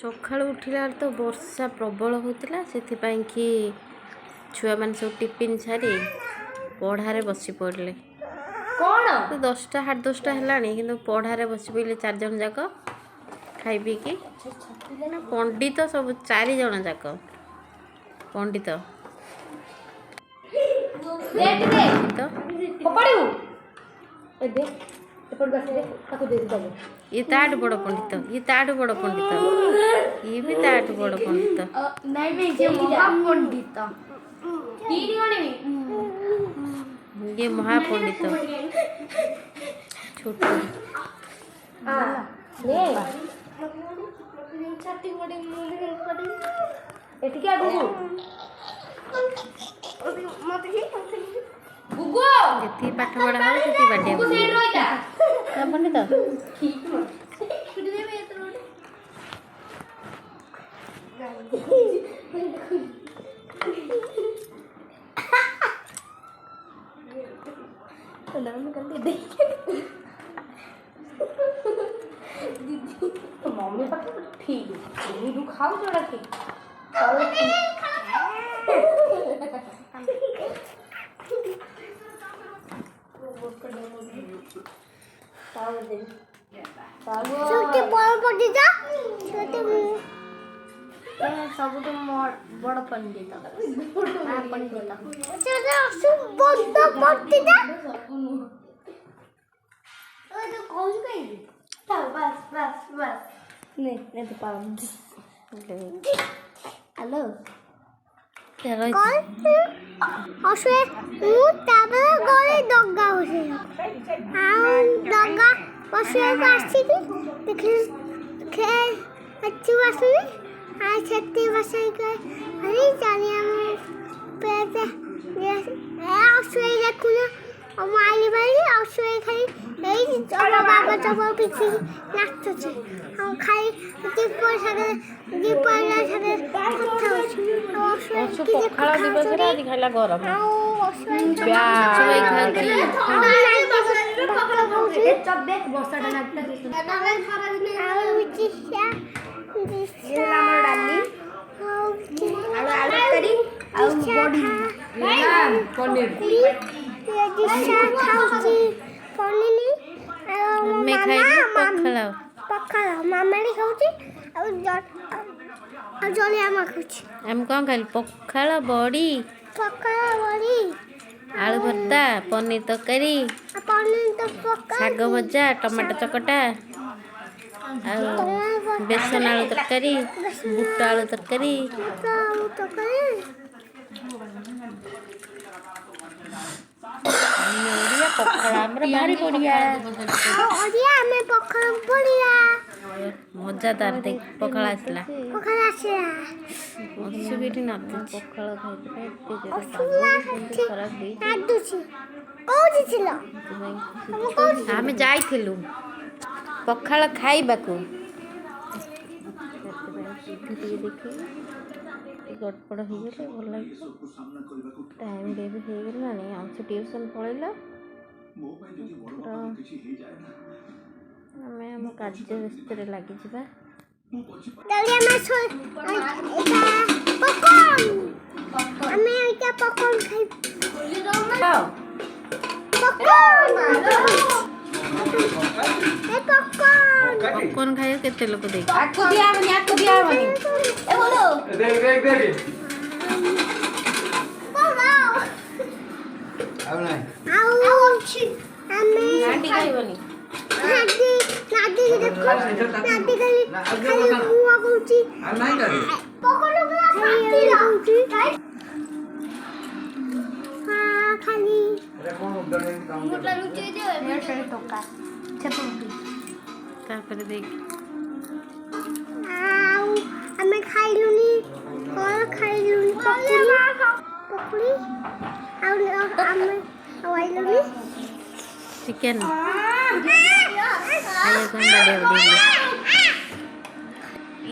ସକାଳୁ ଉଠିଲା ତ ବର୍ଷା ପ୍ରବଳ ହେଉଥିଲା ସେଥିପାଇଁକି ଛୁଆମାନେ ସବୁ ଟିଫିନ୍ ସାରି ପଢ଼ାରେ ବସି ପଡ଼ିଲେ। କ'ଣ 10ଟା 10:30 ହେଲାଣି କିନ୍ତୁ ପଢ଼ାରେ ବସି ପଡ଼ିଲେ 4 ଜଣ ଯାକ ଖାଇ ପିଇକି। ପଣ୍ଡିତ ସବୁ 4 ଜଣ ଯାକ ପଣ୍ଡିତ। ये ताठ बड़ पंडित, ये ताठ बड़ पंडित, ये भी ताठ बड़ पंडित। ये महापंडित छोटू। ଯେତିକି ପାଠ ପଢ଼ା ହେବ ସେତିକି ବାଡ଼ିଆ ପଣ୍ଡିତ। मम्मी पाखे ठीक खाऊ जोड़ा ठीक सब बड़ पंडित हेलो पखाड़ दिवस आज खाला गरम आम कौन खाइल पखाड़ बड़ी आलू भर्ता पनीर तरकारी शाग भजा टमाटो चकटा बेसन आलू तरकारी बुट आलू तरकारी मजादार देख पखाड़ आसला आम जाइलु पखाड़ खाइबा गड़पड़ हो गले भल लगे टाइम भी हो गला ट्यूशन पलैल आम आम कार्य व्यस्त लगी पॉपकॉर्न खाए केते लोक देख देख चिकेन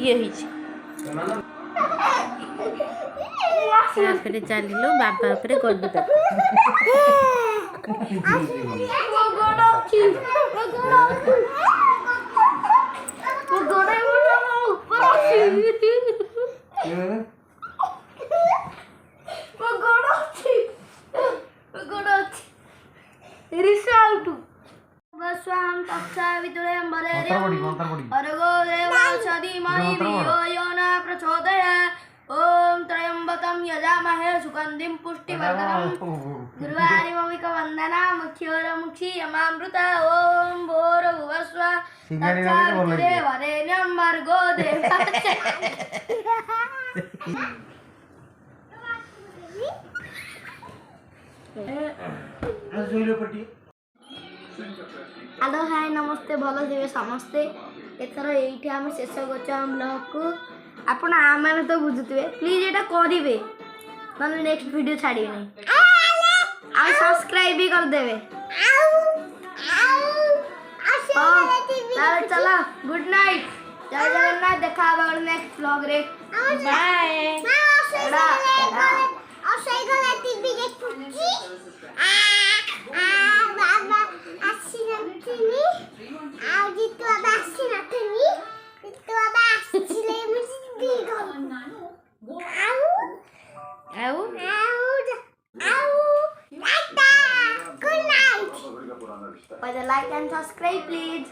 ये चलो बाबा गड्डी अर्गो देवौषधिमहि धियो यो न प्रचोदयात् ॐ त्र्यम्बकं यजामहे सुगन्धिं पुष्टिवर्धनम् गुरुवारिमविकवन्दना मुख्योरमुक्षीयमामृता ॐ भोर्भुवस्व तत्सवितुर्वरेण्यं भर्गो देवस्य हेलो हाय नमस्ते भल थे समस्ते एथर ये आम शेष कर ब्लॉग को आपण आम तो बुझुवे प्लीज ये करेंगे ना नेक्स्ट वीडियो छाड़े नहीं आ सब्सक्राइब भी करदेवे चलो गुड नाइट जय जगन्नाथ देखा नेक्स्ट ब्लॉग रे bye like and subscribe please.